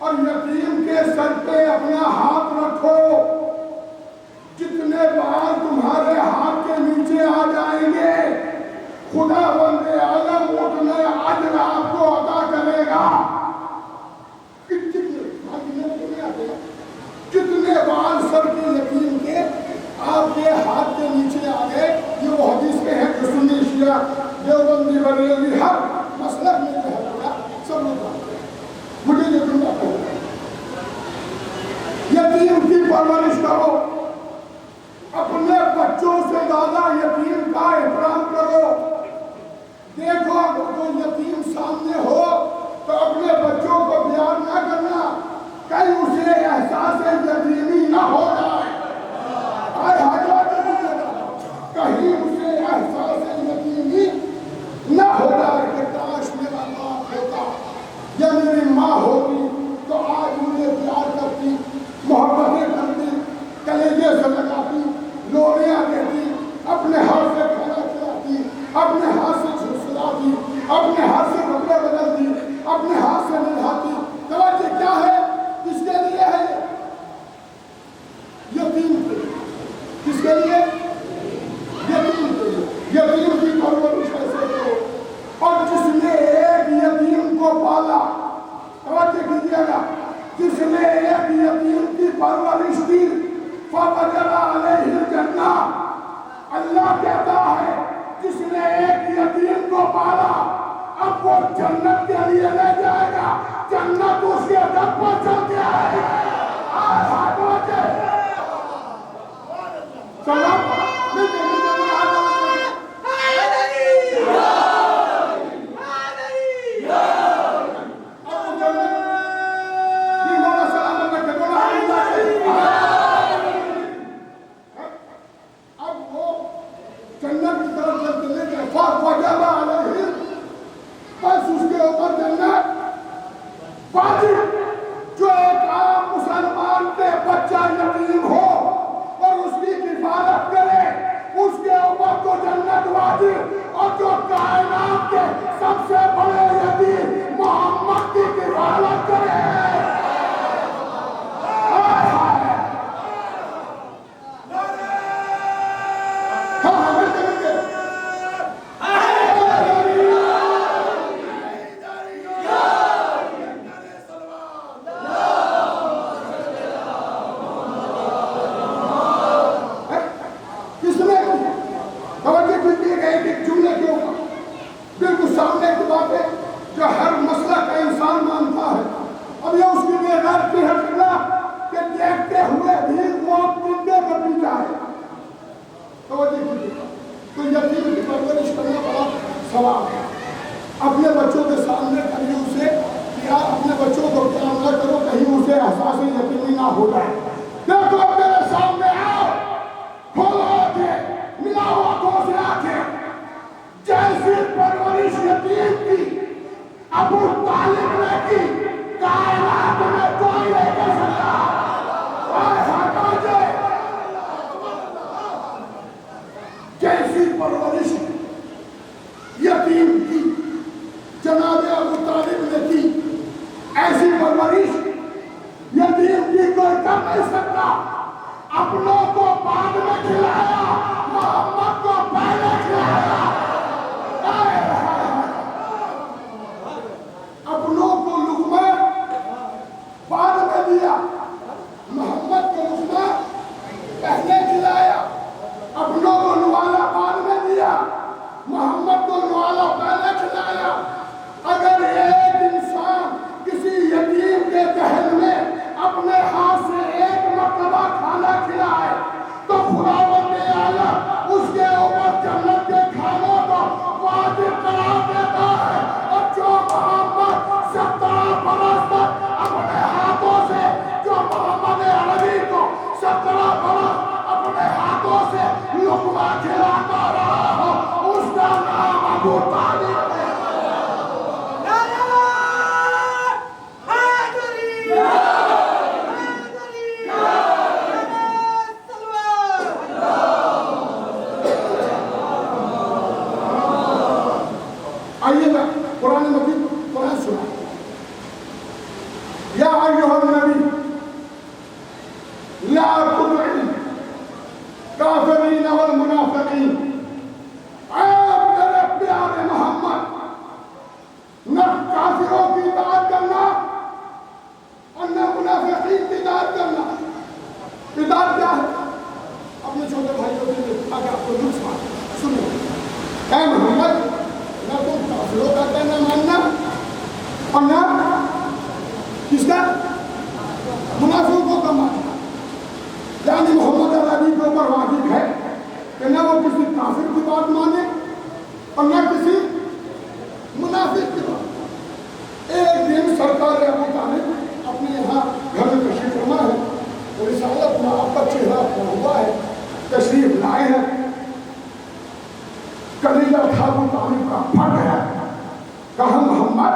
اور یتیم کے سر پہ اپنا ہاتھ رکھو، جتنے بار تمہارے ہاتھ کے نیچے آ جائیں گے خدا بند عالم اتنے اجر آپ کو عطا کرے گا۔ کتنے بار سر کے یتیم کے آپ کے ہاتھ کے نیچے آ گئے، یہ وہ حدیث میں ہے جو سنی شیعہ دیوبندی بریلوی ہر مسلک میں جو ہے سب لوگ جانتے ہیں۔ مجھے یہ جملہ کہو، یتیم کی پرورش کرو، اپنے بچوں سے زیادہ یتیم کا احترام کرو۔ دیکھو اگر کوئی یتیم سامنے ہو تو اپنے بچوں کو بیان نہ کرنا، کہیں اسے احساس یتیمی نہ ہو جائے، کہیں اسے احساس یتیمی نہ ہو جائے کہ کاش میرا باپ ہوتا یا میری ماں ہوتی تو آج مجھے پیار کرتی، محبتیں کرتی، کلیجے سے لگاتی، لوریاں دیتی، اپنے ہاتھ سے کھانا کھلاتی، اپنے ہاتھ سے جھلسلاتی، اپنے ہاتھ سے کپڑے بدلتی، اپنے ہاتھ سے نہلاتی۔ توجہ کیا ہے؟ کس کے لیے ہے؟ یتیم کے لیے۔ کس کے لیے؟ یتیم کے لیے۔ یتیم کی پرورش ایسے کرو، اور جس نے ایک یتیم کو پالا، توجہ کیجیے گا، جس نے ایک یتیم کی پرورش کی فَوَجَبَ عَلَيْهِ الْجَنَّةُ، اللہ کہتا ہے جس نے ایک یتیم کو پالا اب وہ جنت کے لیے لے جائے گا، جنت اس کے در پر چل کے آئے گا۔ بس اس کے اوپر جنت واجب۔ جو ایک عام مسلمان کے بچہ یتیم ہو اور اس کی کفالت کرے اس کے اوپر تو جنت واجب، اور جو کائنات کے سب سے بڑے یتیم محمد کی کفالت کرے جو ہر مسئلہ کا انسان مانتا ہے۔ اب یہ اس کی بے غیرتی ہے کہ دیکھتے ہوئے بھی موت بندے کو پیچھا ہے۔ توجہ کیجیے، تو یتیم کی پرورش کرنا بڑا ثواب ہے۔ اپنے بچوں کے سامنے کہیں اسے یا اپنے بچوں کو پیار نہ کرو، کہیں اسے احساس یتیمی نہ ہو جائے۔ دیکھو میرے سامنے آؤ، کھولو آنکھیں، ملاؤ آنکھوں سے آنکھیں، جیسی پرورش یتیم کی ابو طالب نے کی کائنات میں کوئی نہیں کر سکتا۔ جیسی پرورش یتیم کی جناب ابو طالب نے کی، ایسی پرورش یتیم کی کوئی کر نہیں یا ایھا النبی لا تطع الکافرین والمنافقین، اے میرے پیارے محمد، نہ کافروں کی اطاعت کرنا اور نہ منافقین کی اطاعت کرنا۔ اطاعت کیا ہے؟ اپنے چھوٹے بھائی کو دے تاکہ آپ کو دکھ پائے۔ سنو اے محمد، نہ تم کافروں کا کہنا ماننا اور نہ کس کا؟ منافقوں کا ماننا۔ یعنی محمد عربی کے اوپر واجب ہے کہ نہ وہ کسی کافر کی بات مانے اور نہ کسی منافق کی بات۔ ایک دن سرکار ابو طالب اپنے یہاں گھر میں تشریف فرما ہے، اور رسالت میں آپ کا چہرہ کھڑا ہوا ہے، تشریف لائے ہیں۔ کلیجہ تھا ابو طالب کا پھٹ گیا، کہا محمد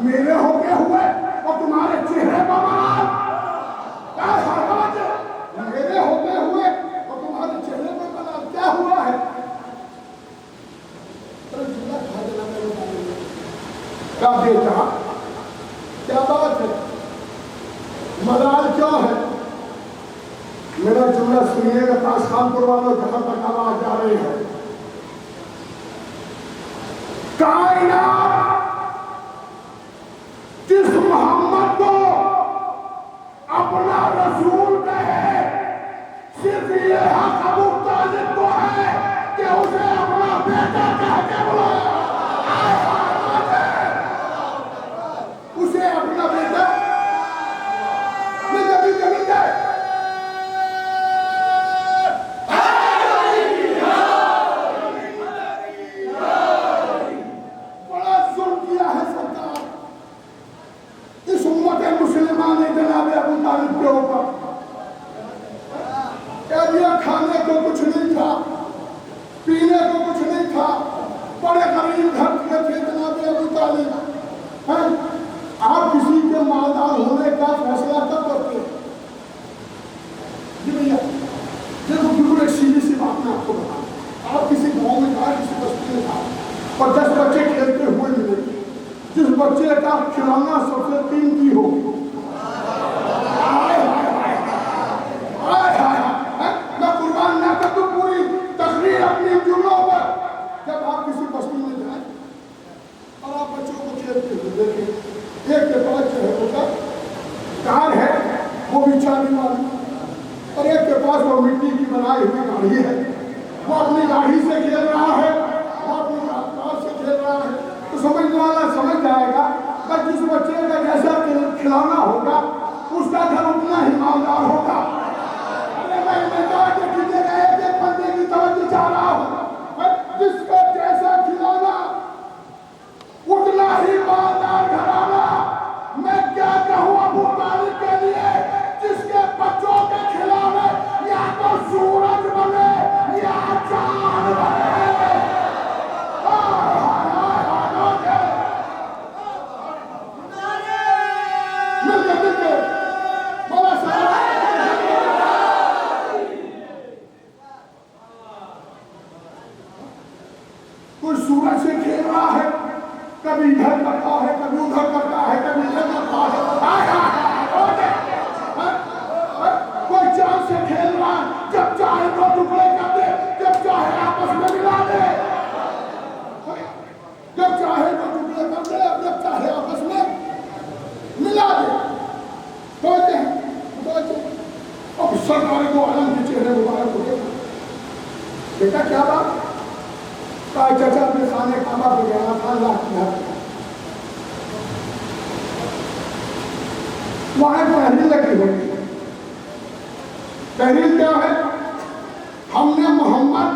میرے ہوتے ہوئے اور تمہارے چہرے پر بال، کیا حرکات ہے؟ میرے ہوتے ہوئے اور تمہارے چہرے پر بال، کیا ہوا ہے؟ کیا بیٹا کیا بات ہے؟ ملال کیا ہے؟ میرا جملہ سنیے گا، تاش خانپور والوں جہاں تک آواز جا رہی ہے۔ کائنات جس محمد کو اپنا رسول کہے، صرف یہ حق ابو طالب کو ہے کہ اسے اپنا بیٹا کہہ کے بلایا، اسے اپنا بیٹا بڑا ظلم کیا ہے سرکار اس امت مسلمہ نے جناب ابو طالب کے اوپر۔ کہہ دیا کھانے کو کچھ نہیں تھا، پینے کو کچھ نہیں تھا، بڑے غریب گھر کے تھے جناب ابو طالب۔ آپ کسی کے مالدار ہونے کا فیصلہ کب کرتے ہیں؟ جی بھیا دیکھو، بالکل ایک سیدھی سی بات میں آپ کو بتاؤں۔ آپ کسی گاؤں میں تھا، کسی بستی میں تھا، اور 10 بچے کھیلتے ہوئے ملے، جس بچے کا کھلونا سب سے قیمتی ہو، میں قربان نہ کر دوں پوری تقریر اپنی جملوں پر۔ جب آپ کسی بستی میں جائیں اور آپ بچوں کو کھیلتے ہوئے دیکھیں، ایک کے پاس جو ہے ہوتا کار ہے، وہ بھی چاندی والی، اور ایک کے پاس وہ مٹی کی بنائی ہوئی گاڑی ہے، وہ اپنی گاڑی سے کھیل رہا ہے، وہ اپنی کار سے کھیل رہا ہے۔ تو سمجھنے والا سمجھ جائے گا کہ جس بچے کا جیسا کھلانا ہوگا اس کا گھر اتنا ہی مالدار ہوگا۔ میں کہا کہ کتنے کا ایک بندے کی توجہ چاہ رہا ہوں، جس کا جیسا کھلانا اتنا ہی مالدار گھرانہ۔ میں کیا کہوں ابو طالب کے لیے جس کے بچوں کے کھلانے یا تو سورج بنے یا چاند بنے۔ کوئی سورج سے کھیل رہا ہے، کبھی ادھر کرتا ہے، کبھی ادھر کرتا ہے، کبھی ادھر کرتا ہے۔ کوئی چاند سے کھیل رہا ہے، جب چاہے دو ٹکڑے کر دے، جب چاہے آپس میں ملا دے، جب چاہے دو ٹکڑے کر دے، جب چاہے آپس میں ملا دے۔ سوچتے ہیں اب سرکار کو عالم کے چہرے مبارک ہو گئے، بیٹا کیا بات؟ کہا چچا اپنے خانے کعبہ پہ گیا تھا، اللہ کی حد وہاں تحریر لگی ہوئی۔ تحریر کیا ہے؟ ہم نے محمد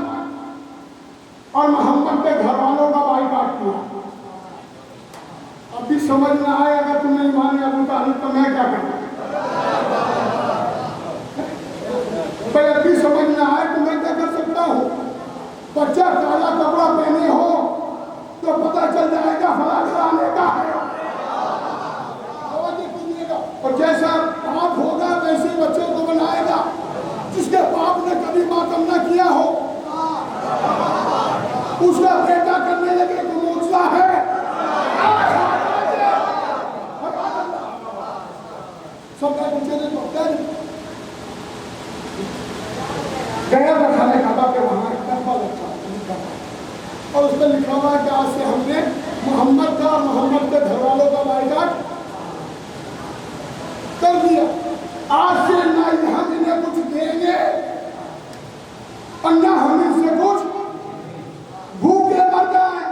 اور محمد کے گھر والوں کا بائیکاٹ کیا۔ اب بھی سمجھ نہ آئے، اگر تم نے ایمان ابو طالب تو میں کیا کروں؟ بھائی اب بھی سمجھ نہ آئے تو میں کیا کر سکتا ہوں؟ بچہ کالا کپڑا پہنے ہو تو پتہ چل جائے گا فلاں گھرانے کا ہے، اور جیسا باپ ہوگا ویسے بچے کو بنائے گا۔ جس کے باپ نے کبھی ماتم نہ کیا ہو اس کا بیٹا کرنے لگے تو معجزہ ہے۔ سب کا بچے نے تو گیا تھا کھانے کھاتا کہ وہاں ایک ڈبہ رکھا اور اس پہ لکھا ہوا ہے کہ آج سے ہم نے محمد کا اور محمد کے گھر والوں کا بائیکاٹ کر دیا. آج سے نہ ہم انہیں کچھ دیں گے اور نہ ہم ان سے کچھ بھوکے مر جائیں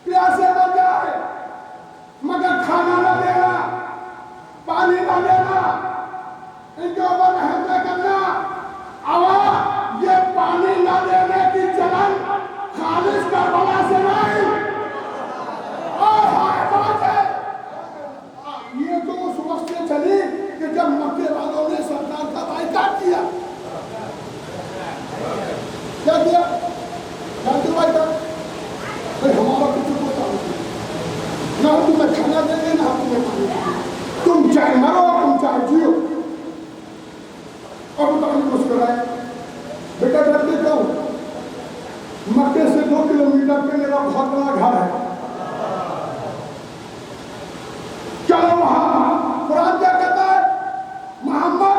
پیاسے مر جائیں مگر کھانا نہ دینا پانی نہ دینا ان کے اوپر رحم نہ کرنا. اب یہ پانی نہ دینے کی چلن خالص کربلا سے نہیں یہ تو اس وقت سے چلی کہ جب مکے والوں نے سرکار کا بائیکاٹ کیا. کیا کیا؟ جانتے بائیکاٹ بھائی ہمارا کچھ کو تعلق نہیں نہ ہم تمہیں کھانا دیں گے نہ ہم تمہیں پانی دیں گے. تم چاہے مرو تم چاہے جیو. اور بتا نہیں مسکرائے بیٹا ڈرتے کیوں؟ مکے سے 2 کلومیٹر پہ میرا بہت بڑا گھر ہے. چلو وہاں قرآن کیا کہتا ہے؟ محمد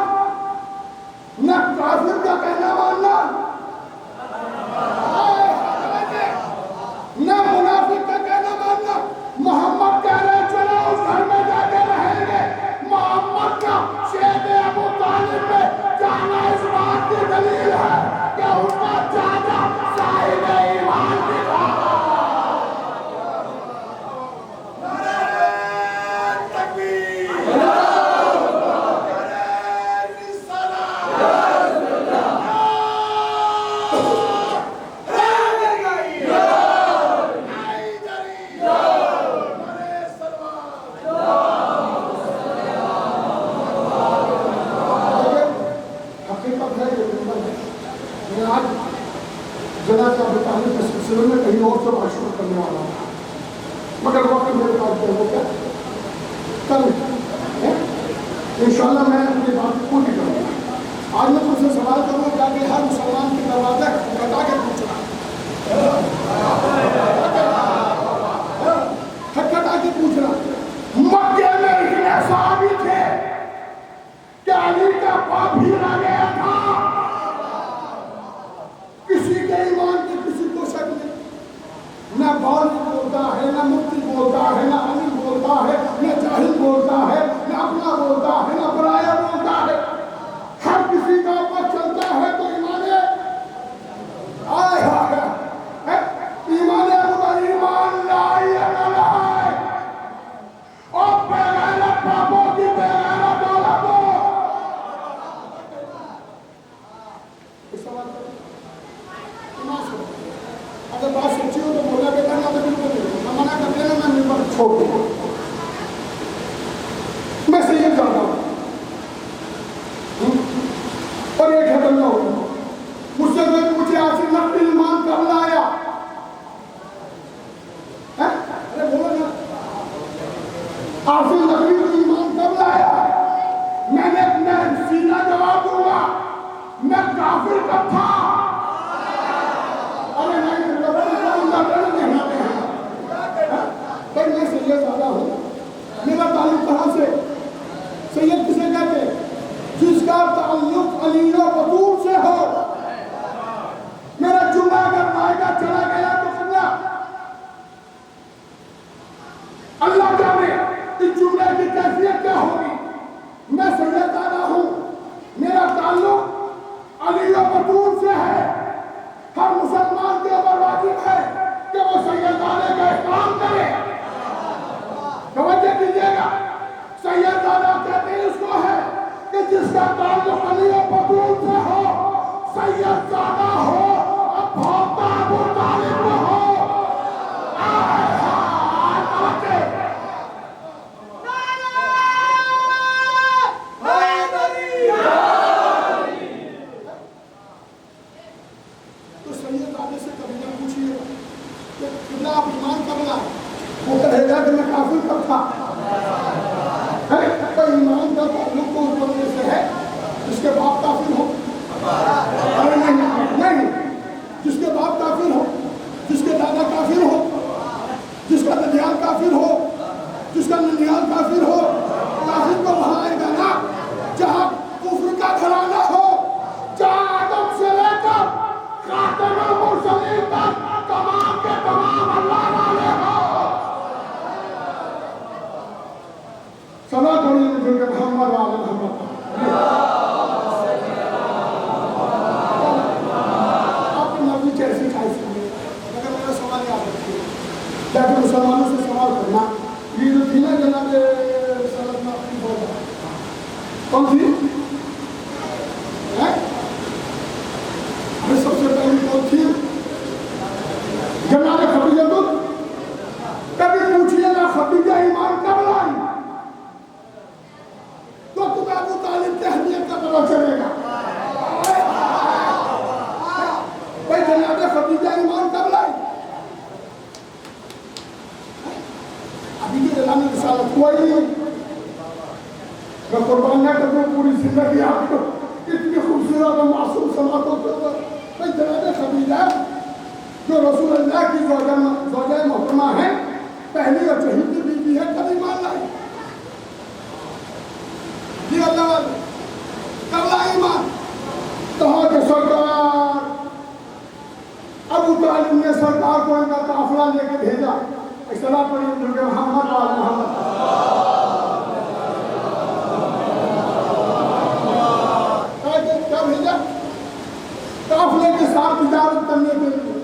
نہ کافر کا کہنا ماننا نہ منافق کا کہنا ماننا. محمد کہہ رہے چلو اس گھر میں جا کے رہیں گے. محمد کا شیب ابو طالب میں جانا اس بات کی دلیل ہے کہ اس کا چاچا صاحب ایمان بھی تھا. میں کہیں اور سے بات شروع کرنے والا تھا مگر وقت میرے پاس جو ہو گیا کل انشاءاللہ میں اپنی بات پوری کروں گا. آج میں تم سے سوال کروں گا کہ ہر مسلمان کی دروازہ کھٹکھٹا کے پوچھنا کھٹکھٹا کے پوچھنا. مکے میں اتنے صحابی تھے کہ علی کا پاپ ہلا گیا تھا. کسی کے ایمان کے کسی کو شک نہیں. نہ بال بولتا ہے نہ مفتی بولتا ہے نہ علی بولتا ہے نہ جاہل بولتا ہے نہ اپنا بولتا ہے نہ پرایا بولتا ہے. ہر کسی کا اوپر چلتا ہے تو ایمان ایمان ایمان لائی لائے اور بغیرت پاپوں کی بغیرت دولت ہو. اگر بات سچی ہو تو بولا کہ کرنا تو بالکل نہیں. نہ منع کر دینا میں ممبر چھوڑ دوں. میں سید جاتا ہوں اور ایک ختم نہ ہو. مجھ سے کوئی پوچھے آصف نقوی ایمان کب لایا؟ ارے بولو نا آصف نقوی ایمان کب لایا؟ میں سیدھا جواب دوں گا میں کافر کب تھا. ارے نہیں پر میں سید زیادہ ہوں. میرا تعلق کہاں سے؟ سید کسے کہتے ہیں؟ جس کا تعلق علی و بطور سے ہو. میرا جمعہ اگر مائدہ چلا گیا تو سمجھا اللہ جانے اس جمعے کی کیفیت کیا ہوگی. میں سید زیادہ ہوں. میرا تعلق علی و بطور سے ہے. ہر مسلمان کے اوپر واجب ہے کہ وہ سیدزادے کا احترام کرے. توجہ کیجیے گا. سیدزادہ کہتے ہیں اس کو ہے کہ جس کا تعلق علی و بطول سے ہو. سیدزادہ ہو اب بھوکتا ابو طالب ہو. تو سیدزادے سے کبھی نہ پوچھیے کہ کتنا آپ ایمان کب لائے. وہ کہے گا کہ میں کافر کب تھا. تو ایمان کا تعلق تو اس بندے سے ہے جس کے باپ کافر ہو. نہیں کون سی سب سے پہلی کون تھی؟ جناب خدیجہ. تو کبھی پوچھیے گا خدیجہ ایمان کب لائی تو تمہیں ابو طالب کی اہمیت کا پتہ چلے گا. بھائی جناب خدیجہ ایمان کب لائی؟ ابھی تو اعلان رسالت ہوا ہی نہیں. میں قربان نہ کروں پوری زندگی آپ کو اتنی خوبصورت اور معصوم سماعتوں کے اوپر. بھائی جناب خدیجہ جو رسول اللہ کی زوجہ محترمہ ہیں، پہلی اور چہیتی بیوی ہے، کب ایمان لائی؟ جی اللہ والے کب لائی ایمان؟ کہا کہ سرکار ابو طالب نے سرکار کو ان کا قافلہ لے کے بھیجا. اصطلاح پڑھی جو محمد آل محمد. کیا بھیجا؟ قافلے کے ساتھ تجارت کرنے کے لیے.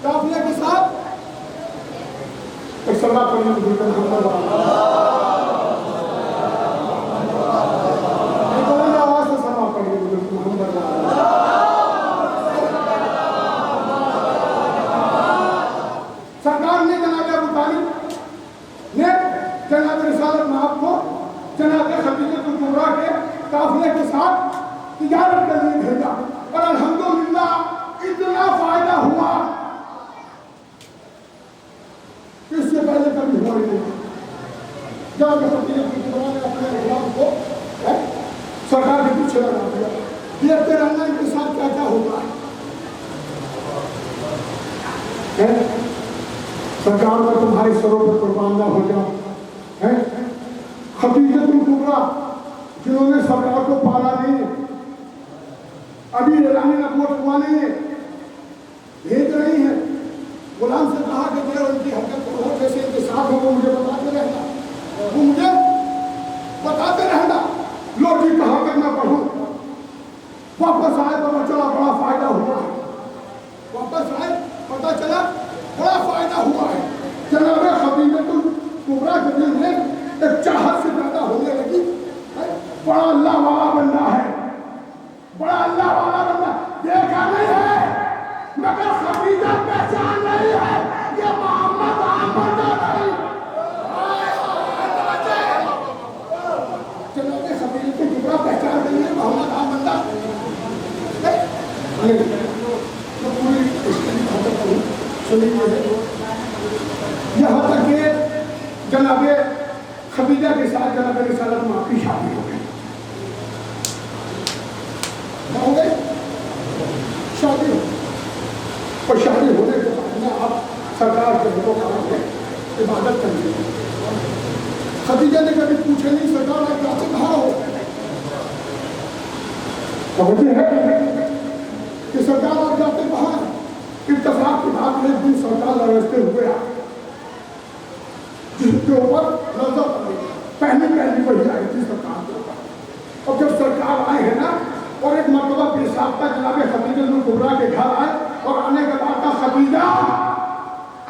قافلے کے ساتھ ایک صلاح پڑھی جو محمد آل آواز سے صلاح پڑھی جو محمد آل. سرکار نے جناب ابو طالب نے جناب رسالت مآب کو جناب خدیجہ کبریٰ کے قافلے کے ساتھ تجارت کے لیے بھیجا. اور الحمدللہ اتنا فائدہ ہوا کہ اس سے پہلے کبھی ہوا ہی نہیں. جب خدیجہ کبریٰ نے اپنے غلام کو سرکار کے پیچھے لگا دیا. دیکھتے رہنا ان کے ساتھ کیا کیا ہوگا. سرکار میں تمہاری سروں پر قربان نہ ہو جاؤ. خدیجہ کبریٰ جنہوں نے سرکار کو پالا نہیں، ابھی اعلان نبوت ہوا نہیں ہے، بھیج رہی ہیں. غلام سے کہا کہ جو ان کی حرکت ہو جیسے ان کے ساتھ ہو وہ مجھے بتاتے رہنا، وہ مجھے بتاتے رہنا. لو جی کہا کہ میں پڑھوں. واپس آئے پتہ چلا بڑا فائدہ ہوا ہے. واپس آئے پتہ چلا بڑا فائدہ ہوا ہے. جناب خدیجہ کبریٰ کے دل میں ایک چاہت سے پیدا ہونے لگی، بڑا اللہ والا بندہ ہے، بڑا اللہ والا بندہ. دیکھا نہیں ہے مگر خدیجہ پہچان نہیں ہے یہ محمد عام بندہ نہیں. جناب خدیجہ کبریٰ پہچان نہیں ہے محمد عام بندہ. یہاں تک کہ جناب خدیجہ کے ساتھ جناب رسالت مآب کی شادی ہو گئی. ہو گئی شادی. اور شادی ہونے کے بعد میں آپ سرکار کے حکم کریں گے عبادت کریں گے. خدیجہ نے کبھی پوچھے نہیں سرکار آپ جاتے کہاں ہو. توجہ ہے کہ سرکار آپ جاتے کہاں. اتفاق کی بات میں ایک دن سرکار لڑتے ہوئے آئے جس کے اوپر نظر پہلی وہی آئی تھی سرکار کے اوپر. اور جب سرکار آئے ہیں نا اور ایک مرتبہ بے سابقہ جناب خدیجہ کبریٰ کے گھر آئے اور آنے کے بعد کہا خدیجہ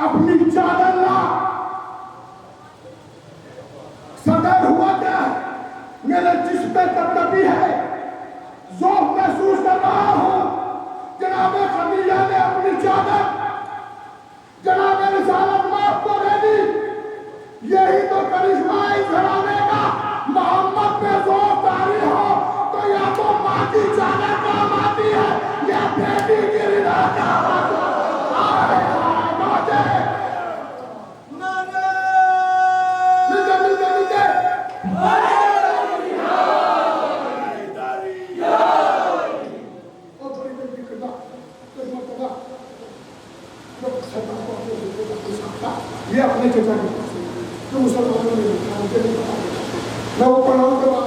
اپنی چادر لا. صدر ہوا کیا ہے میرے جسم پہ تپتپی ہے، ذوق محسوس کر رہا ہوں. جناب خدیجہ نے اپنی چادر جناب رسالت مآب کو دے دی. یہی تو کرشمہ اس گھرانے کا. محمد پہ ذوق طاری ہو تو یا تو ماں کی چادر کام آتی ہے یا بیٹی کی رضا کام آتی ہے. یہ اپنے چچا کے پاس جو مسلمانوں نے لکھا مجھے نہیں پتا. میں وہ پڑھاؤں کے بعد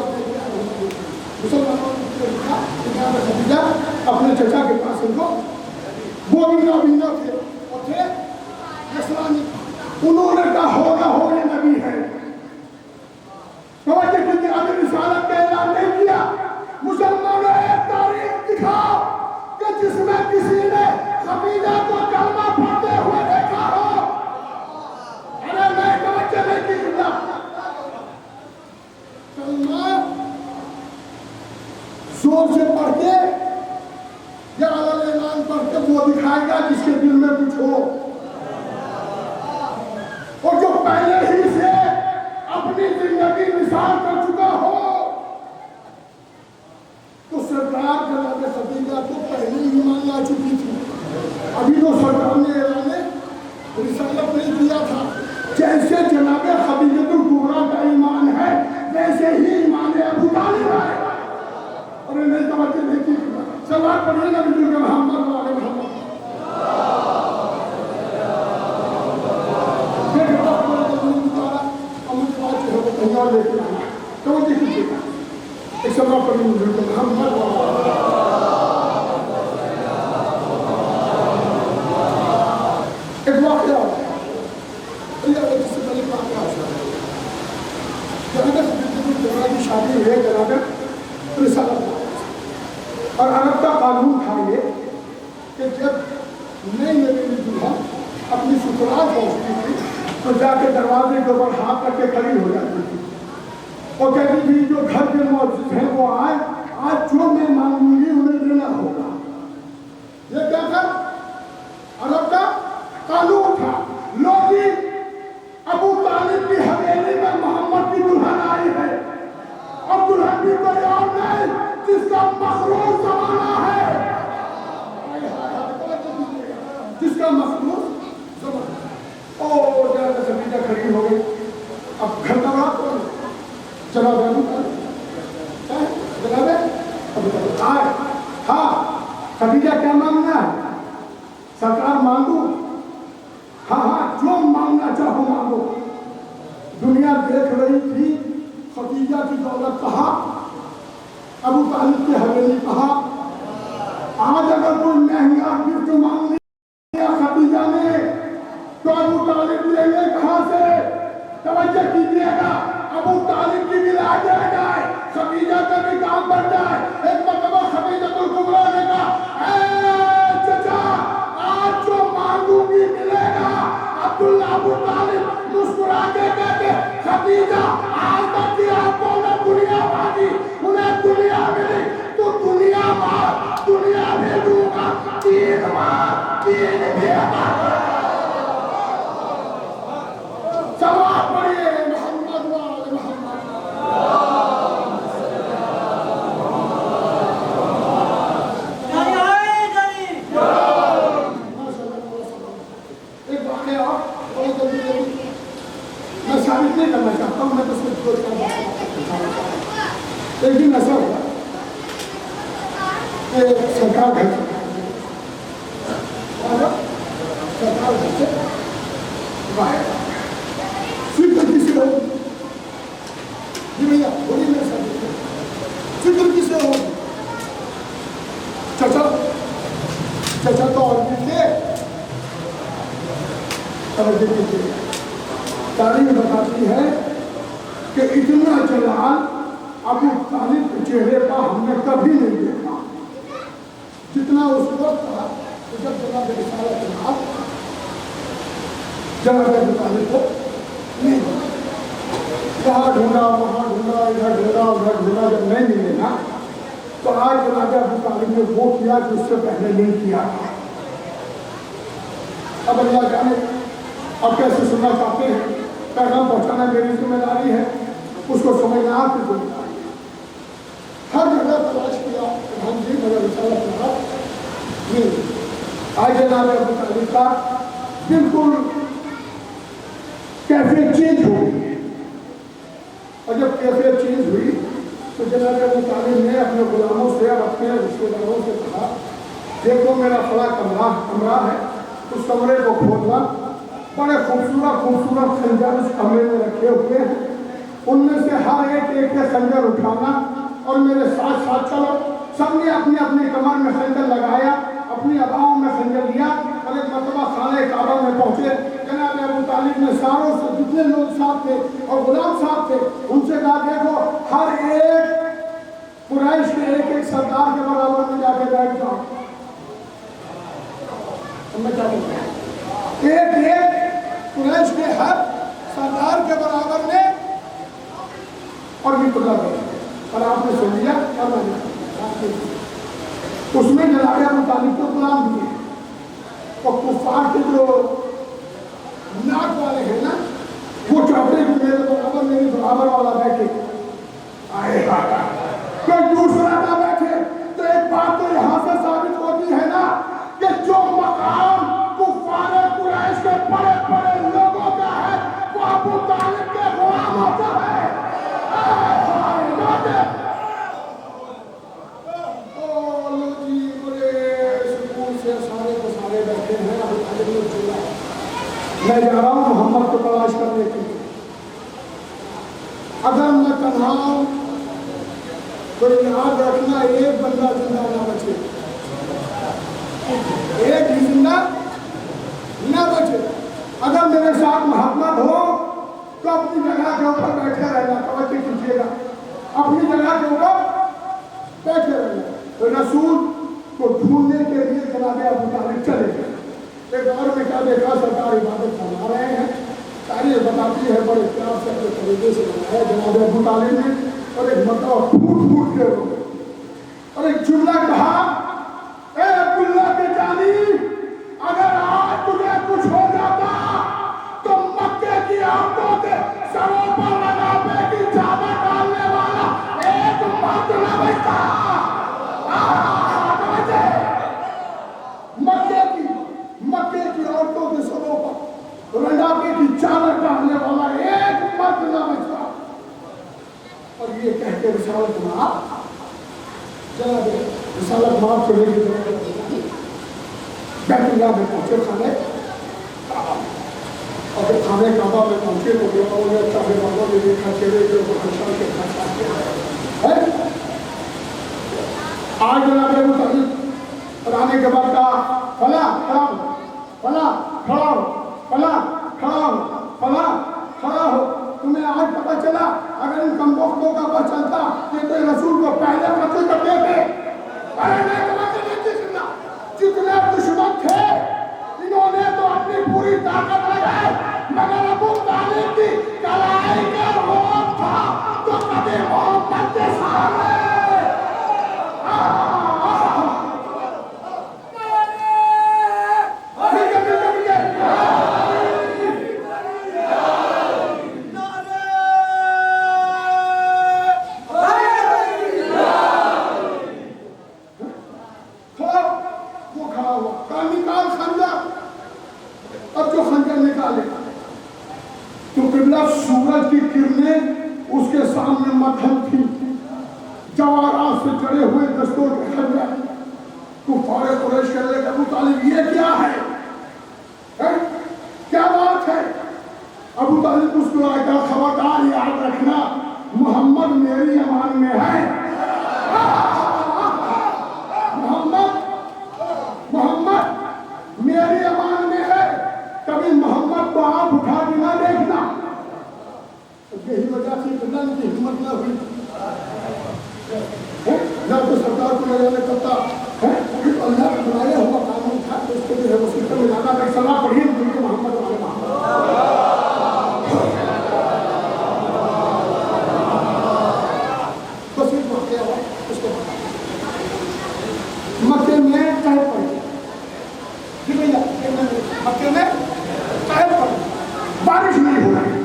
مسلمانوں نے لکھا کہ خدیجہ اپنے چچا کے پاس ان کو وہ بھی نابینا تھے اور تھے نصرانی. انہوں نے کہا ہو یہ نبی ہے. توجہ کیجیے ابھی رسالت کا اعلان نہیں کیا. مسلمانوں ایک تاریخ دکھاؤ کہ جس میں کسی نے خدیجہ کو کلمہ پڑھتے ہوئے دیکھا ہو. ارے میں توجہ نہیں کی کلمہ زور سے پڑھ کے یا اعلان پڑھ کے وہ دکھائے گا جس کے دل میں کچھ ہو، اور جو پہلے ہی سے اپنی زندگی مثال کر چکا ہو۔ تو سرکار جناب خدیجہ تو پہلے ہی ایمان لا چکی تھی، ابھی تو سرکار نے اعلان رسالت نہیں کیا تھا۔ جیسے جناب خدیجہ الکبریٰ کا ایمان ہے ویسے ہی ایمان ابو طالب ہے۔ اور نہیں توجہ نہیں کی، سلام پڑھیے نا بزرگ محمد والے محمد۔ اور لے کے آنا توجہ کیجیے گا، ایک سلام پڑھیے بزرگ محمد والے۔ ایک واقعہ ہے، جس سے پہلے واقعہ ہے، جناب کی شادی ہوئی ہے جناب رسالت، اور عرب کا قانون تھا یہ کہ جب نئی نوی دلہا اپنی سسرال پہنچتی تھی تو جا کے دروازے کے اوپر ہاتھ رکھ کے کھڑی ہو جاتی تھی اور کہتی تھی جو گھر کے معزز ہیں وہ آئے، آج جو میں مانگوں گی انہیں دینا ہوگا۔ یہ کیا تھا؟ عرب کا قانون تھا۔ لوگ ابو طالب کی حویلی میں محمد کی دلہن آئی ہے، اور دلہن بھی کوئی اور نہیں جس کا مخلوق زمانہ ہے، جس کا مخلوق زمانہ ہے۔ اور جناب خدیجہ کھڑی ہو گئی، اب گھر کا بڑا کون ہے؟ جناب ابو طالب، جناب ابو طالب آئے، ہاں خدیجہ کیا مانگنا ہے؟ سرکار مانگو؟ ہاں ہاں جو مانگنا چاہو مانگو۔ دنیا دیکھ رہی تھی خدیجہ کی دولت کہاں، ابو طالب کی حویلی کہاں۔ آج اگر کوئی مہنگا گفٹ مانگ لیا خدیجہ نے تو ابو طالب لیں گے کہاں سے؟ توجہ کیجیے گا، ابو طالب کی بھی لاج رہ جائے، خدیجہ کا بھی کام بن جائے۔ ایک مرتبہ خدیجہ الکبریٰ نے کہا، اے چچا آج جو مانگوں گی ملے گا۔ عبداللہ ابو طالب مسکرا کے کہتے، خدیجہ آج تک کی آپ کو نہ دنیا مانگی، انہیں دنیا ملی، تو دنیا مار، دنیا بھیجوں گا، تین مار، تین بھیجا۔ سلام پڑھیے محمد والے محمد۔ ایک واقعہ میں ثابت نہیں کرنا چاہتا ہوں، میں تو صرف دو چار باتیں ایک دن ایسا ہوا کہ سرکار گھر سے باہر فکر کسی ہو جی بھیا بولیے میرے ساتھ، فکر کسی ہو چچا تو اور بھی تھے۔ تاریخ بتاتی ہے کہ اتنا جلال ابو طالب کے چہرے کا ہم نے کبھی نہیں دیکھا جتنا اس وقت تھا جب جناب رسالت جناب ابو طالب کو نہیں وہاں ڈھونڈا وہاں ڈھونڈا ادھر ڈھونڈا ادھر ڈھونڈا، جب نہیں ملے نا تو آج جناب ابو طالب نے وہ کیا جو اس سے پہلے نہیں کیا تھا۔ اب اللہ جانے اب کیسے سننا چاہتے ہیں، پیغام پہنچانا میری ذمہ داری ہے، اس کو سمجھنا آپ کی ذمہ داری ہے۔ ہر جگہ تلاش کیا ہم جی مگر رسالت نہیں۔ آج جناب ابو طالب کا بالکل کیفیت چینج ہو گئی ہے، اور جب کیفیت چینج ہوئی تو جناب ابو طالب نے اپنے غلاموں سے اور اپنے رشتہ داروں سے کہا، دیکھو میرا فلاں کمرہ ہے، اس کمرے کو کھولنا، بڑے خوبصورت خنجر اس کمرے میں رکھے ہوئے ہیں، ان میں سے ہر ایک کے خنجر اٹھانا اور میرے ساتھ ساتھ چلو۔ سب نے اپنی اپنی کمر میں خنجر لگایا، اپنی اباؤں میں خنجر لیا، اور ایک مرتبہ خانہ کعبہ میں پہنچے۔ جناب ابو طالب نے ساروں سے جتنے لوگ ساتھ تھے اور غلام ساتھ تھے ان سے کہا، دیکھو ہر ایک قریش کے ایک سردار کے برابر میں جا کے بیٹھ جاؤ۔ ایک قریش کے ہر سردار کے برابر میں، اور بھی خدا گئے، اور آپ نے سن لیا اور میں نے اس میں جناب ابو طالب کو غلام دیے اور کفار کے جو ناک والے ہیں نا وہ چاہتے ہیں کہ میرے برابر میری برابر والا بیٹھے آئے گا کوئی دوسرا نہ بیٹھے. تو ایک بات تو یہاں سے ثابت ہوتی ہے نا کہ جو مقام کفار قریش کے بڑے بڑے لوگوں کا ہے وہ ابو طالب کے غلاموں کا ہے. میں جا رہا ہوں محمد کو تلاش کرنے کے لیے. اگر میں تنہا ہوں تو یاد رکھنا ایک بندہ زندہ نہ بچے, ایک ہی زندہ نہ بچے. اگر میرے ساتھ محمد ہو تو اپنی جگہ کے اوپر بیٹھے رہنا, توجہ کیجیے گا, اپنی جگہ کے اوپر بیٹھے رہنا. تو رسول کو ڈھونڈنے کے لیے جناب ابو طالب چلے گئے. ایک دور میں کیا دیکھا, سرکار عبادت فرما رہے ہیں, تاریخ بتاتی ہے بڑے پیار سے اپنے طریقے سے بنایا جناب ابو طالب نے, اور ایک مرتبہ پھوٹ پھوٹ کے روئے اور ایک جملہ کہا, اے عبداللہ کے جانی, اگر آج تجھے کچھ ہو جاتا تو مکے کی عورتوں کے سروں پر لگانے کی چادر ڈالنے والا ایک مرد نہ بچتا. مکے کی عورتوں کے سروں پر رنڈاپے کی چادر ڈالنے والا ایک مرد نہ بچتا. اور یہ کہہ کے رسالت معاف جناب رسالت معاف کرنے کی ضرورت بیت اللہ میں پہنچے, خانے کعبہ, اور پھر خانے کعبہ میں پہنچے تو لوگوں نے چاہے والوں نے دیکھا چہرے کے اوپر ہنسا کے کھا کے آج جناب ابو طالب اور آنے کے بعد کہا فلاں کھڑا ہو, فلاں کھڑا ہو, فلاں کھڑا ہو, فلاں کھڑا ہو. تمہیں آج پتہ چلا اگر ان کمبختوں کا پتہ چلتا کہ تو رسول کو پہلے قتل کر دیتے. ارے نہیں سمجھتے نہیں سننا, جتنے دشمن تھے انہوں نے تو اپنی پوری طاقت لگائی, مگر ابو طالب کی کلائی کا روپ تھا تو کبھی محمد کے سامنے سورج کی کرنیں اس کے سامنے مدھم تھی, جواہرات سے جڑے ہوئے دستوں کے خنجر. کفار قریش کہنے لگے ابو طالب یہ کیا ہے, کیا بات ہے؟ ابو طالب اس کو آئے کہا خبردار یاد رکھنا محمد میری امان میں ہے. محمد میری امان میں ہے, کبھی محمد کو آپ اٹھا کے نہ دیکھنا. یہی وجہ تھی کہ ان کی ہمت نہ ہوئی, نہ تو سرکار کو لگانے کرتا, اللہ کا بنایا ہوا قانون تھا تو اس کو جو ہے وہ سلطہ میں لانا کر صلاح پڑھیے کیونکہ محمد والے بس ایک واقعہ ہوا اس کو بتا. مکے میں قحط پڑ گیا, جی بھیا مکے میں قحط پڑ گیا, بارش نہیں ہو رہی.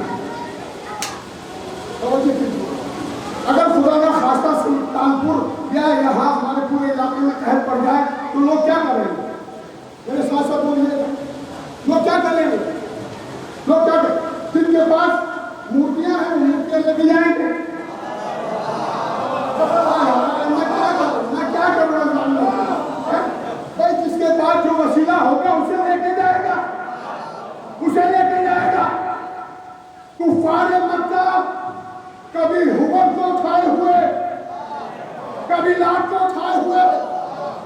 اگر خدا نہ خواستہ سلطانپور یا یہاں ہمارے پورے علاقے میں قحط پڑ جائے تو لوگ کیا کریں گے؟ میرے ساتھ ساتھ بولیے, لوگ کیا کریں گے؟ لوگ کیا کریں گے؟ جن کے پاس مورتیاں ہیں وہ مورتیاں لے کے جائیں گے. میں کیا کروں گا بھائی, جس کے پاس جو وسیلہ ہوگا اسے لے کے جائے گا, اسے لے کے جائے گا. کفار مکہ کبھی حبر کو اٹھائے ہوئے, کبھی لاٹ کو اٹھائے ہوئے,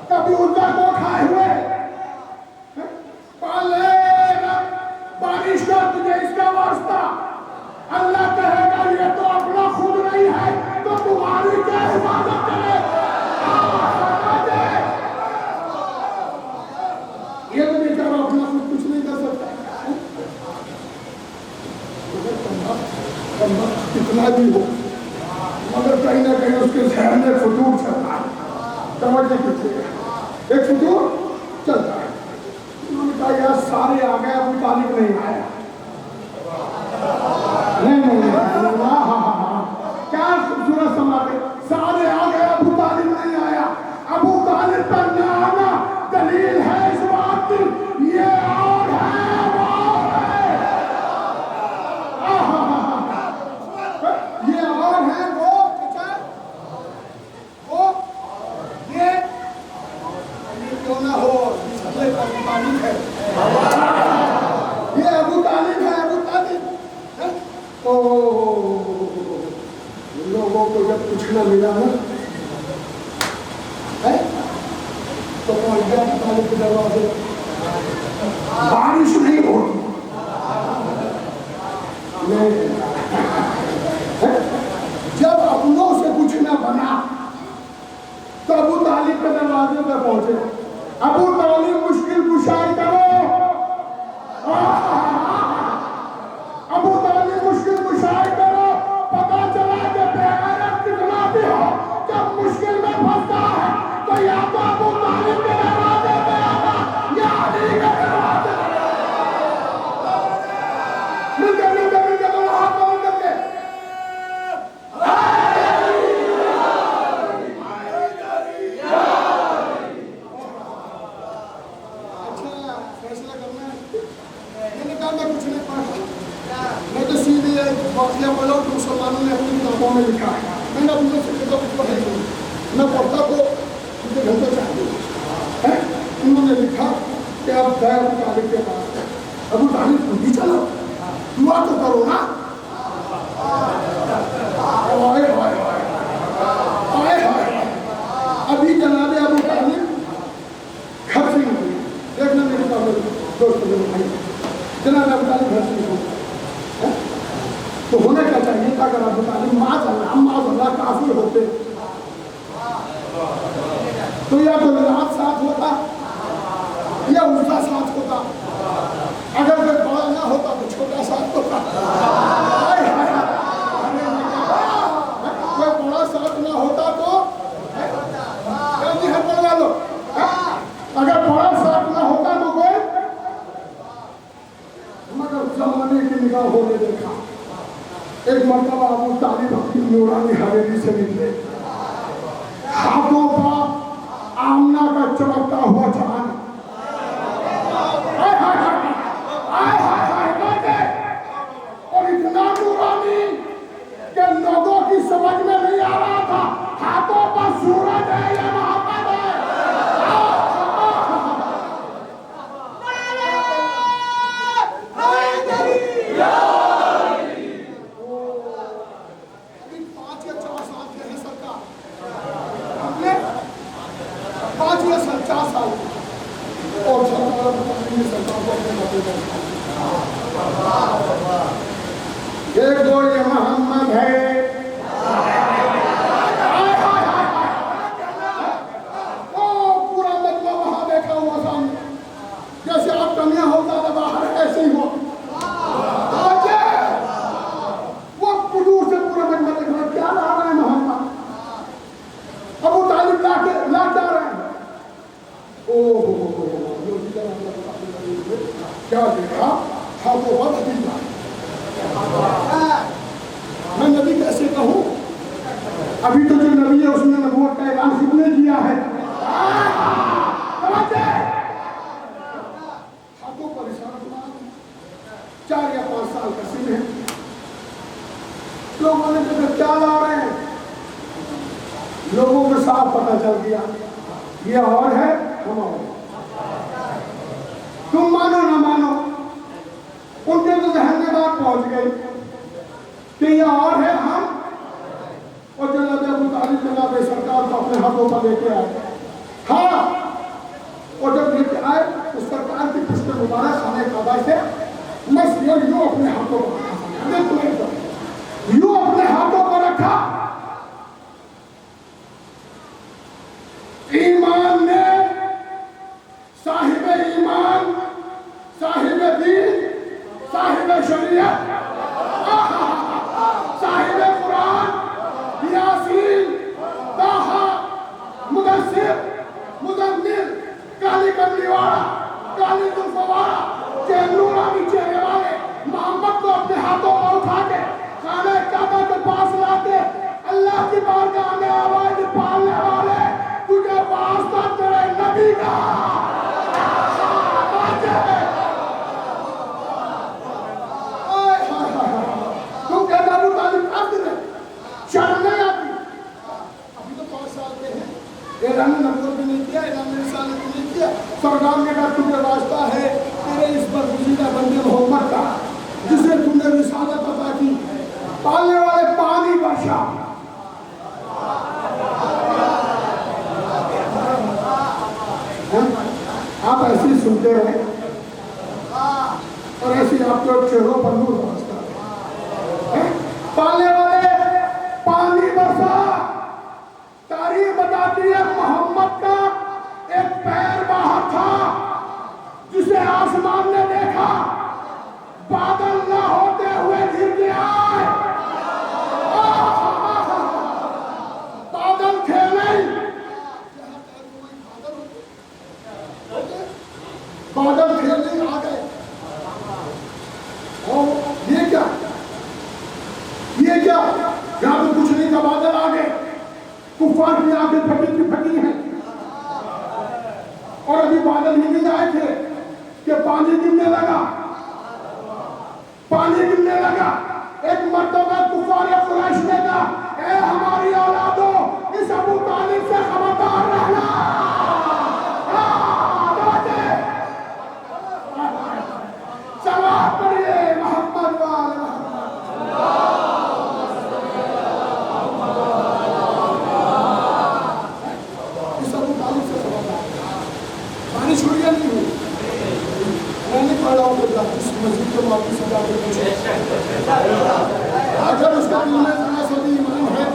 کبھی عزا کو اٹھائے ہوئے, پالے بارش کا تجھے اس کا واسطہ. اللہ کہے گا یہ تو اپنا خود نہیں ہے تو تمہاری کیا حفاظت کرے. یہ تو بیچارہ اپنا خود کچھ نہیں کر سکتا. کتنا بھی ہو مگر کہیں نہ کہیں اس کے ذہن میں فطور چلتا ہے. توجہ کیجیے، ایک فتور چلتا ہے، انہوں نے کہا یار سارے آ گئے، ابو طالب نہیں آیا۔ نہیں کیا خوبصورت سماتے، سارے آ گئے، ابو طالب نہیں آیا۔ ابو طالب پر نہ آنا دلیل ہے اس بات کی، یہ اور ہے وہ اور ہے، یہ اور ہے وہ یہ کیوں نہ ہو، اس حملے پر ابو طالب ہے، یہ ابو طالب ہے، ابو طالب۔ لوگوں کو جب کچھ نہ ملا نا تو پہنچ گیا ابو طالب کے دروازے، بارش نہیں ہوتی، جب اپنوں سے کچھ نہ بنا تو ابو طالب کے دروازے پہ پہنچے، ابو طالب مشکل کشائی کرو، ابو طالب مشکل کشائی کرو، پتا چلا کہ بےغیرت کتنا بھی ہو، جب مشکل میں پھنستا ہے تو یا تو ابو طالب کے دروازے پہ آنا یا علی کے دروازے پہ ملتے دونوں ہاتھ باندھ کر کے اچھا فیصلہ کرنا ہے، میں نے کہا میں کچھ نہیں پڑھا، میں تو سیدھے واقعہ بولا کہ مسلمانوں نے اپنی کتابوں میں لکھا ہے، میں نے اپنے سے کتاب کچھ پڑھا نہیں، میں پڑھتا تو مجھے گھنٹے چاہیے، انہوں نے لکھا کہ اب گئے ابو طالب کے پاس، ابو طالب تم بھی چلو، دعا تو کرو نا، ابھی جناب ابو طالب گھر سے نکلے، دیکھنا میرے دوست جناب ابو طالب گھر سے نکلے، تو ہونے کا چاہیے تھا اگر ابو طالب معاذ اللہ کافر ہوتے تو یا تو لات ساتھ ہوتا یا عزا ساتھ ہوتا، اگر کوئی بڑا نہ ہوتا تو چھوٹا ساتھ ہوتا، کوئی بڑا ساتھ نہ ہوتا تو ہر بڑھوا لو، اگر بڑا ساتھ نہ ہوتا تو کوئی، مگر زمانے کی نگاہوں نے دیکھا ایک مرتبہ ابو طالب اپنی نورانی حویلی سے نکلے، ہاتھوں پر آمنہ کا چمکتا ہوا چاند، اور اتنا نورانی کہ لوگوں کی سمجھ میں نہیں آ رہا تھا ہاتھوں پر سورج ہے یا محمد ہے، ایک دو یہ محمد ہے، پورا مطلب وہاں دیکھا ہوا سامنے، جیسے آپ کمیاں ہو زیادہ باہر ایسے ہی ہو، وہ قدور سے پورا مجمع دیکھ رہا کیا لا رہے ہیں محمد، ابو طالب لا جا رہے ہیں، کیا دیکھا ہاتھوں پر عقیدہ، میں نبی کیسے کہوں، ابھی تو جو نبی ہے اس نے نبوت کا اعلان خود نے کیا ہے، ہاتھوں پر اشارہ بنا 4 یا 5 سال کا سن ہے، لوگوں نے کہا کیا لا رہے ہیں، لوگوں کو صاف پتہ چل گیا یہ اور ہے ہم اور ہے، تم مانو نہ مانو، ان کے تو ذہن میں بات پہنچ گئی کہ یہ اور ہے ہم، اور جناب ابو طالب جناب سرکار کو اپنے ہاتھوں پر لے کے آئے، ہاں، اور جب لے کے آئے تو سرکار کی پشت مبارک خانہ کعبہ سے مس یوں اپنے ہاتھوں پر یوں اپنے ہاتھوں پر رکھا، ایمان نے صاحب ایمان، صاحب دین، صاحب شریعت، صاحب قرآن، یاسین، طٰہٰ، مدثر، سرکار نے کہا تمہیں واسطہ ہے تیرے اس برگزیدہ بندے محمد کا جسے تم نے رسالت عطا کی، پالنے والے پانی برسا۔ آپ ایسے ہی سنتے رہے اور ایسے آپ کے چہروں پر نور برستا ہے۔ پالنے والے پانی برسا۔ تاریخ بتاتی ہے محمد کا ایک پیر باہر تھا جسے آسمان نے دیکھا، بادل نہ ہوتے ہوئے گر کے آئے، بادل تھے نہیں، بادل تھے نہیں، آ گئے۔ اور یہ کیا یہاں تو کچھ نہیں تھا، بادل آ گئے۔ کفار کی آنکھیں پھٹی کی پھٹی ہیں، اور ابھی بادل ہی نہیں آئے تھے کہ پانی گرنے لگا، پانی گرنے لگا۔ ایک مرتبہ کفار قریش نے کہا اے ہماری اولادو اس ابو طالب سے خبردار رہنا۔ سلام پڑھیے محمد وآل چھوڑیا نہیں ہوئی۔ میں نہیں پڑھ رہا ہوں کہ اس مسجد کو واپس سے جا کے پوچھے اگر اس کا دل میں ذرا سا بھی ایمان ہے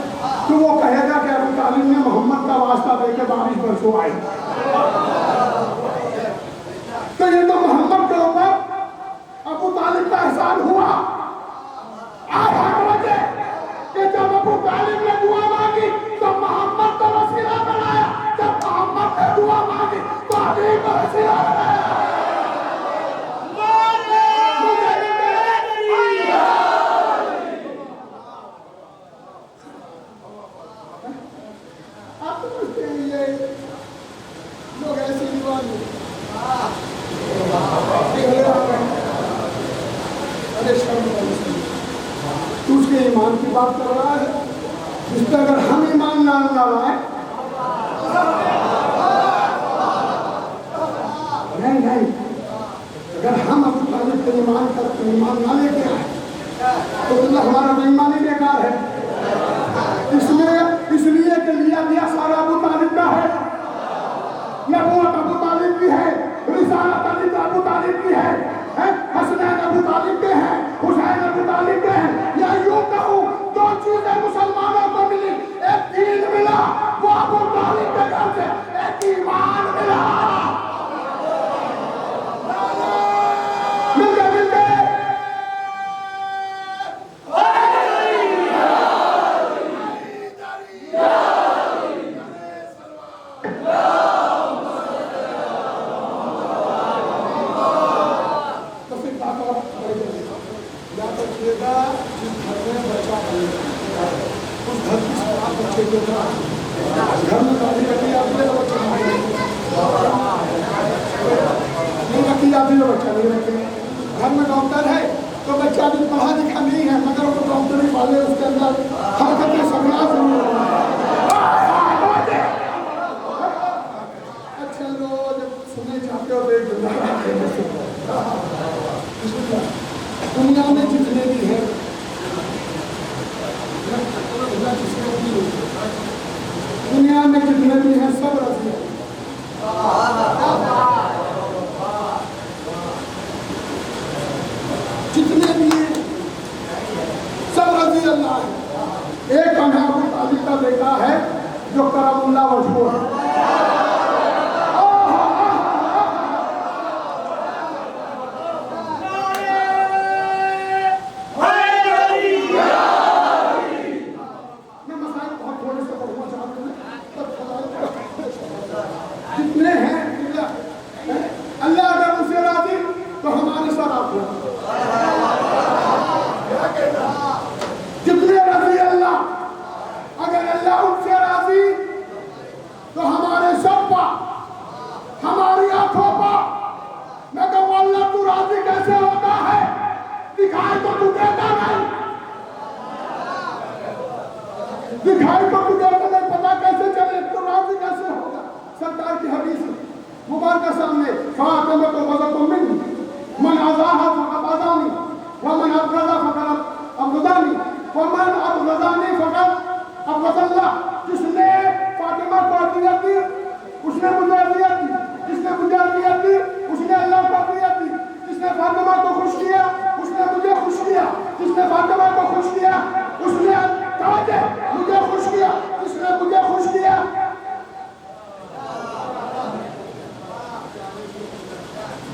تو وہ کہے گا کہ ابو طالب نے محمد کا واسطہ دے کے بارش برسو آئی۔ تو یہ تو محمد کے اوپر ابو طالب کا احسان ہوا۔ آپ ہر وجہ کہ جب ابو طالب نے دعا مانگی تو محمد کو وسیلہ بنایا، جب محمد نے دعا مانگی تو علی کو وسیلہ بنایا۔ آپ سمجھتے ہیں یہ لوگ ایسے دیوان تو اس کے ایمان کی بات کر رہا ہے جس پہ اگر ہم ایمان نہ لائیں نہیں، اگر ہم ابو طالب پہ ایمان نہ لے کے آئے تو اللہ ہمارا تو ایمان ہی بیکار ہے۔ اس لیے کہ لیا سارا ابو طالب کا ہے، نبوت ابو طالب کی ہے، رسالت ابو طالب کی ہے، حسنین ابو طالب کے ہیں، حسین ابو طالب کے ہیں۔ یا یوں کہوں دو چیزیں مسلمانوں کو ملی، ایک دین ملا وہ ابو طالب کے گھر سے، ایک ایمان ملا۔ گھر میں ڈاکٹر ہے تو بچہ بھی پڑھا لکھا نہیں ہے مگر وہ ڈاکٹری والے اس کے اندر حرکتیں سبلا ضرور اچھا لو جب سننے چاہتے ہو دنیا میں جتنے بھی ہیں دنیا میں جتنے بھی ہیں سب رضی ہیں، جتنے بھی ہیں سب رضی اللہ ہے۔ ایک انہا ابو طالب کا بیٹا ہے جو کرم اللہ وجہہ ہے۔ جتنے ہیں اللہ اگر ان سے راضی تو ہمارے ساتھ آپ ہو، جتنے رضی اللہ اگر اللہ ان سے راضی تو کفار کے سامنے فاطمہ تو وزت منی من عزاها فقط عزانی ومن ابغض فقط ابغضانی ومن ابغضانی فقط ابغض اللہ. جس نے فاطمہ کو اذیت دی اس نے مجھے اذیت دی, جس نے مجھے اذیت دی اس نے اللہ کو اذیت دی, جس نے فاطمہ کو خوش کیا اس نے مجھے خوش کیا, جس نے فاطمہ کو خوش کیا اس نے مجھے خوش کیا, جس نے مجھے خوش کیا.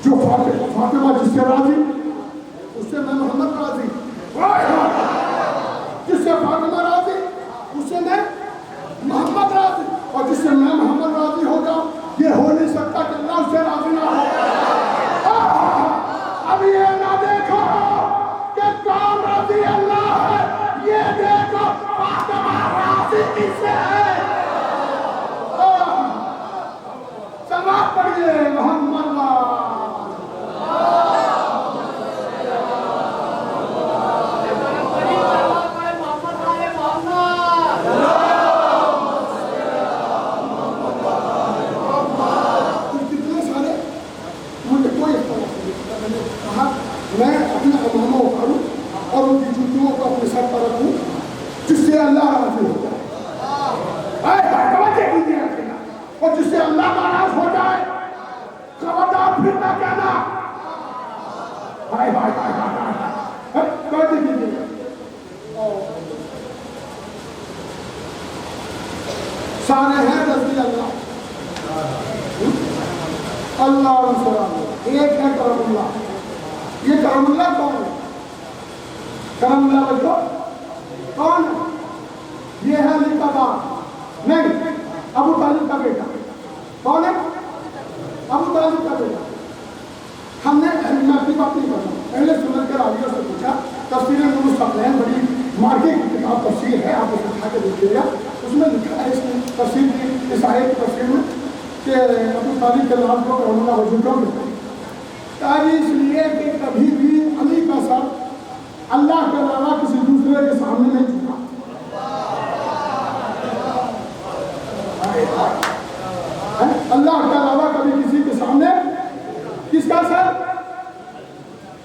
جو فاطمہ جس سے راضی اس سے میں محمد راضی, جس سے فاطمہ راضی اس سے میں محمد راضی, اور جس سے میں محمد راضی ہوگا یہ ہو نہیں سکتا کہ اللہ اس سے راضی نہ ہو. اب یہ نہ دیکھو کہ کون راضی اللہ ہے, یہ دیکھو فاطمہ راضی کس سے ہے. سلام پڑھیے محمد میں اپنے اماموں کو کروں اور ان کی جوتیوں کو اپنے سر پر رکھوں جس سے اللہ راضی ہو جائے. اور جس سے اللہ ناراض ہو جائے خبردار پھر نہ کہنا. سارے ہیں رضی اللہ, اللہ رسول اللہ, ایک ہے کرم اللہ. یہ کرم اللہ کون ہے؟ کرم اللہ بچو کون ہے؟ یہ ہے علی کا باپ نہیں, ابو طالب کا بیٹا. کون ہے؟ ابو طالب کا بیٹا. ہم نے میں اپنی بات نہیں کرنا, پہلے سنت کے راویوں سے پوچھا, تفسیر نور الثقلین بڑی مارکے کی کتاب تفسیر ہے, آپ اسے اٹھا کے دیکھیے گا, اس میں لکھا ہے اس نے تفسیر کی اس آیت کی تفسیر میں کہ ابو طالب کے نام کو کرم اللہ وجود کیوں ملتا ہے. اس لیے کہ کبھی بھی علی کا سر اللہ کے علاوہ کسی دوسرے کے سامنے نہیں جھکا. اللہ کے علاوہ کبھی کسی کے سامنے کس کا سر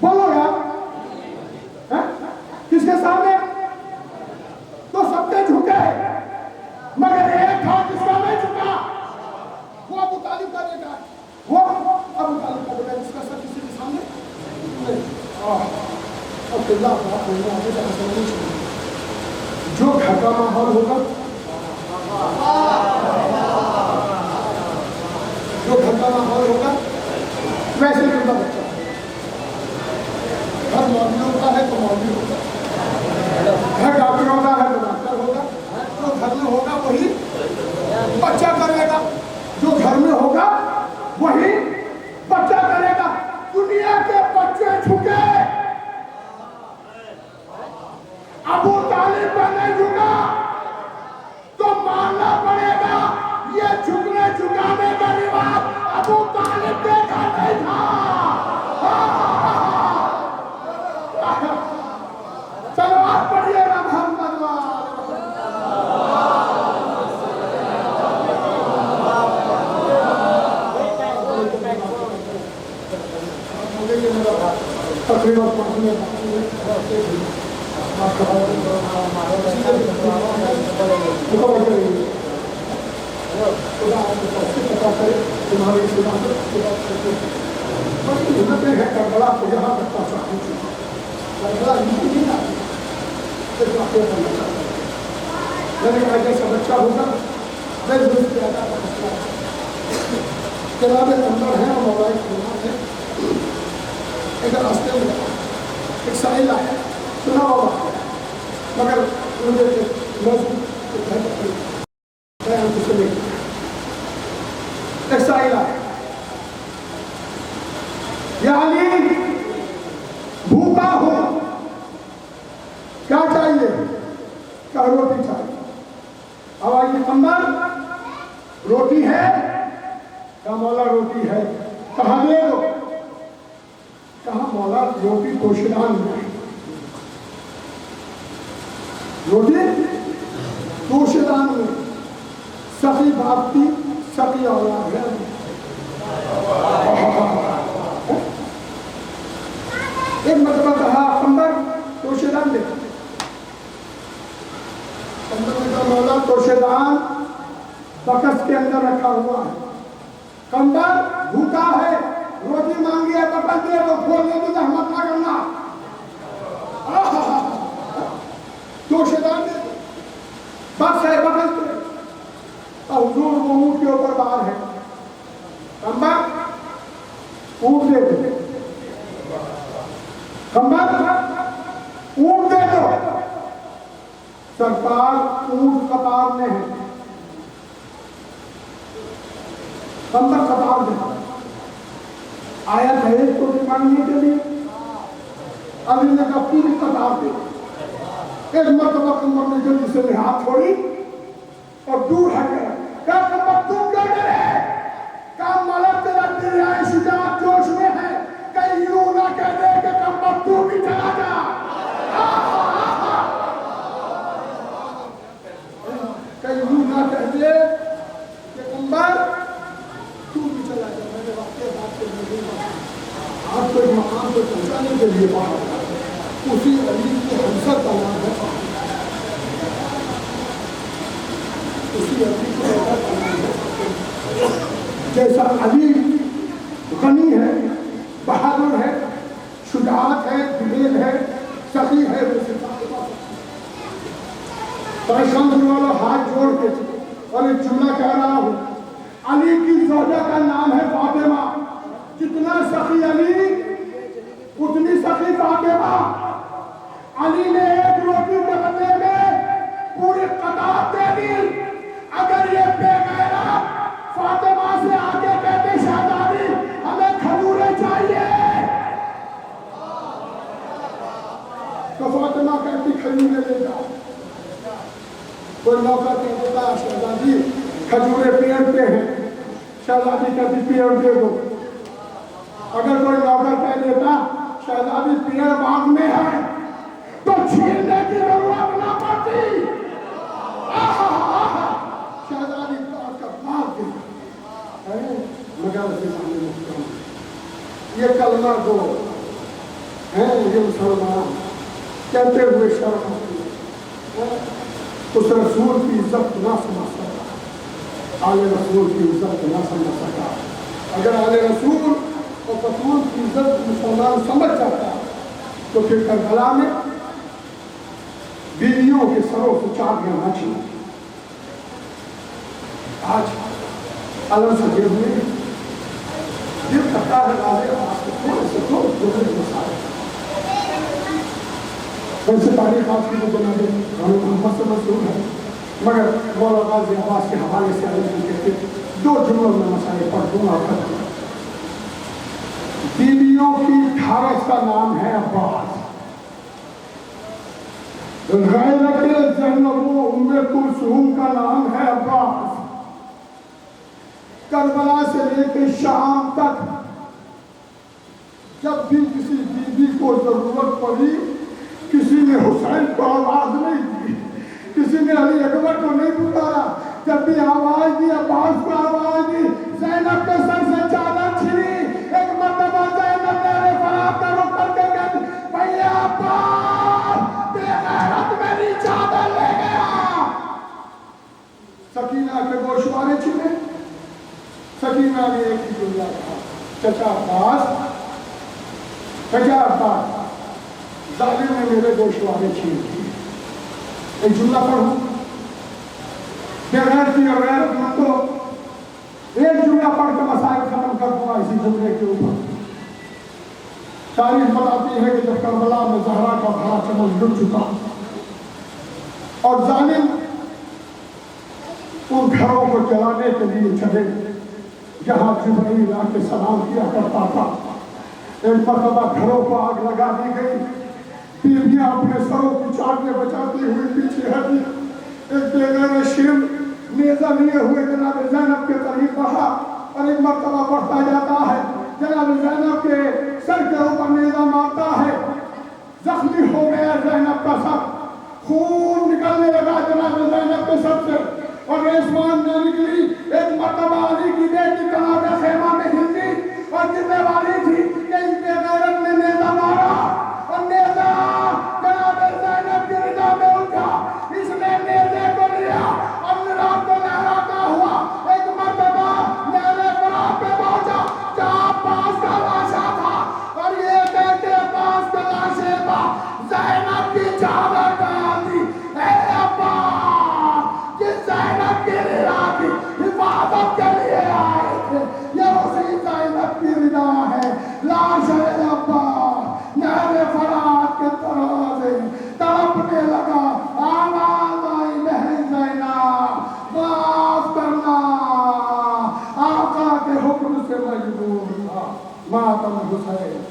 بولو یار, کس کے سامنے تو سب نے جھکے مگر ایک تھا جس کا نہیں جھکا, وہ ابو طالب کا بیٹا ہے. وہ ابو طالب کا بیٹا جس کا سر کسی کے سامنے جو گھر کا ماحول ہوگا, جو گھر کا ماحول ہوگا ویسے ہی ہوگا بچہ. گھر مولویوں کا ہے تو مولوی ہوگا, گھر ڈاکٹروں کا ہے تو ڈاکٹر ہوگا, جو گھر میں ہوگا وہی بچہ کرے گا, جو گھر میں ہوگا وہی بچہ کرے گا. دنیا کے بچے جھکے, ابو طالب کا نہیں جھکا تو ماننا پڑے گا یہ جھکنے جھکانے کا رواج ابو طالب کے گھر نہیں تھا. چلو آپ پڑھیے گا محمد تقریباً پڑھنے تمہاری کربلا کو یہاں تک پہنچا کربلا نہیں آتی, جیسا بچہ ہوگا کتابیں اندر ہیں اور موبائل فون ہے. ایک راستے میں ایک سائل آیا, سنا ہوگا مگر مجھے موضوع ایک سائل آیا, یعنی بھوکا ہو کیا چاہیے, کیا روٹی چاہیے. ہوائی پیغمبر روٹی ہے, کہا مولا روٹی ہے, کہاں دے دو, کہا مولا روٹی پوشیدان میں, روٹی پوشیدان میں, سخی باپ کی سخی اولاد ہے. ایک مرتبہ کہا قمبر توشیدان دے، قمبر نے کہا مولا توشیدان بکس کے اندر رکھا ہوا ہے، قمبر بھوکا ہے، روٹی مانگی ہے، بکس دے تو کھولنے کی زحمت نہ کرنا۔ توشیدان دے بکس ہے، بکس دے، حضور وہ اونٹ کے اوپر بار ہے، قمبر اونٹ دے دے، قمبر اونٹ دے دو۔ سرکار اونٹ قطار میں ہے، قمبر قطار میں آیا تھا ایک کو مانگنے کے لیے، علی نے کہا پوری قطار دے۔ ایک مرتبہ قمبر نے جلدی سے ہاتھ چھوڑی اور دور ہٹ گیا، کہا قمبر تم کیوں ڈرے؟ کہا ملک تیرا دریائے شجاعت جوش میں ہے، کہیں یوں نہ کہہ دے کہ قمبر تو بھی چلا جا، کہیں یوں نہ کہہ دے کہ قمبر تو بھی چلا جا۔ میں نے واقعہ بات کے لئے آپ کو ایک مقام کو پہنچانے کے لیے باہر اسی علی کے ہمسر کا نام ہے، اسی علی کے ہمسر کا نام ہے۔ جیسا علی غنی ہے، بہادر ہے، شجاعت ہے، دلیر ہے، سخی ہے، ویسے پریشان ہونے والا ہاتھ جوڑ کے اور ایک جملہ کہہ رہا ہوں، علی کی زوجہ کا نام ہے فاطمہ، جتنا سخی علی اتنی سخی فاطمہ۔ علی نے ایک روٹی کے بدلے میں پوری قطار دے دی، اگر یہ بے غیرت فاطمہ سے آگے کہتے شہزادی ہمیں کھجوریں چاہیے تو فاطمہ کہتی کھجوریں لے جاؤ۔ کوئی نوکر کہہ دیتا شہزادی کھجوریں پیڑ پہ ہیں، شہزادی کہتی پیڑ دے دو۔ اگر کوئی نوکر کہہ دیتا شہزادی پیڑ باغ میں ہے تو چھیننے کی ضرورت نہ پڑتی، شہزادی کاٹ کر باغ دے۔ مگر یہ کلمہ گو ہیں یہ مسلمان کہتے ہوئے شرم آتی ہے، اس رسول کی عزت نہ سمجھ سکا، آل رسول کی عزت نہ سمجھ سکا۔ اگر آل رسول اور رسول کی عزت مسلمان سمجھ جاتا تو پھر کربلا میں بیویوں کے سروں سے چاٹیاں نہ چھینی۔ آج علم سجے ہوئے دل کرتا ہے راجے آج کے تھوڑے سے تو دوسرے مسائل ویسے تاریخ آپ کی جو جناب محمد سے مسئول ہے، مگر مولا غازی عباس کے حوالے سے علم کہتے دو جملوں میں مسائل پڑھ دوں گا کر دوں۔ بیویوں کی ڈھارس کا نام ہے عباس، غیرت زینب و ام کلثوم کا نام ہے عباس۔ کربلا سے لے کے شام تک جب بھی کسی بیوی کو ضرورت پڑی کسی نے حسین کو آواز نہیں دی، کسی نے علی اکبر کو نہیں پکارا، جب بھی آواز دی عباس کو آواز دی، زینب کے سر سے چادر چھینی۔ ایک مرتبہ زینب نے فرات کا رخ کر کے کہتی بھیا عباس بے غیرت میری چادر لے گیا۔ سکینہ کے گوشوارے چھینے، سکینہ نے ایک ہی جملہ کہا چچا عباس ظالم نے میرے گوشوارے چھین دی۔ ایک جملہ پڑھوں بے غیرتی اور غیرت مند کو ایک جملہ پڑھ کے مسائل ختم کر دوں گا اسی جملے کے اوپر۔ تاریخ بتاتی ہے کہ جب کربلا میں زہرا کا بڑا چمن لٹ چکا اور ظالم ان گھروں کو جلانے کے لیے چلے جہاں جبرائیل آ کے سلام کیا کرتا تھا، ایک مرتبہ گھروں کو آگ لگا دی گئی، بیویاں اپنے سروں کی چاٹیں بچاتی ہوئی پیچھے ہٹی، ایک بے غیرت شیر نیزہ لیے ہوئے جناب زینب کے قریب بڑھا اور ایک مرتبہ بڑھتا جاتا ہے، جناب زینب کے سر کے اوپر نیزہ مارتا ہے، زخمی ہو گیا زینب کا سر، خون نکلنے لگا جناب زینب کے سر سے اور ریسمان نہ نکلی۔ ایک مرتبہ علی کی بیٹی تناب خیمہ میں ہلتی مجبور تھا، ماتم حسین